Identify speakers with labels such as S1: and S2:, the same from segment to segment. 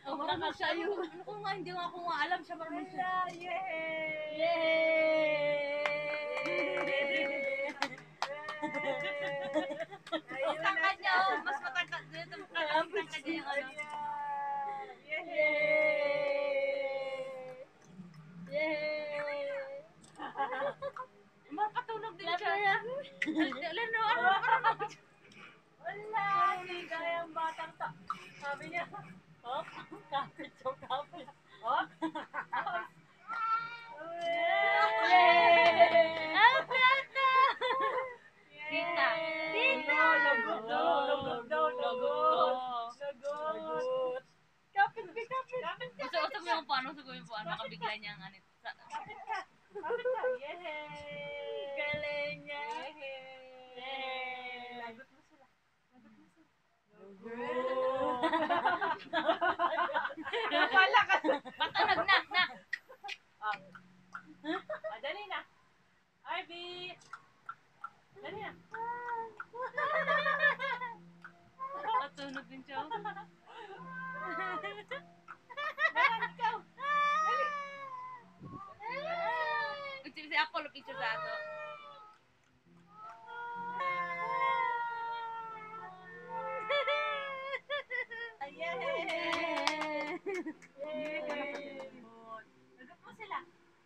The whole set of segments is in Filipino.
S1: Oh, marunong siya yun. Ano ko nga, hindi nga ako nga alam siya marunong siya.
S2: Yay!
S1: Ang tangkad niya, oh. Mas matangkad dito. Tangkad niya yung ano.
S2: Yay!
S1: Makatunog din siya. Alam mo, ano?
S2: Wala! Kaya ang batang ta. Sabi niya, hop, kapit yung kapit. Hop! Yay!
S1: Ang plata! Tita! Tita!
S2: Lagot daw! Lagot daw! Lagot! Lagot! Kapit ka! Kapit! Kapit ka!
S1: Usap mo yung paano, usap mo yung paano. Makabigla niya ang anit.
S2: Kapit ka! Kapit ka! Yay! Galing niya! Yay! Lagot mo sila. Lagot mo sila. Napala ka!
S1: Patunog na! Na!
S2: Dali na! Ivy! Dali na!
S1: Patunog din siya.
S2: Meron ikaw! Dali!
S1: Si Apollo picture sa ato.
S2: Yay! Yay! Lagot mo sila!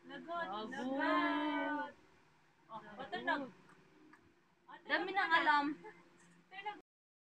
S2: Lagot! Lagot! Oh, patunog!
S1: Dami nang alam.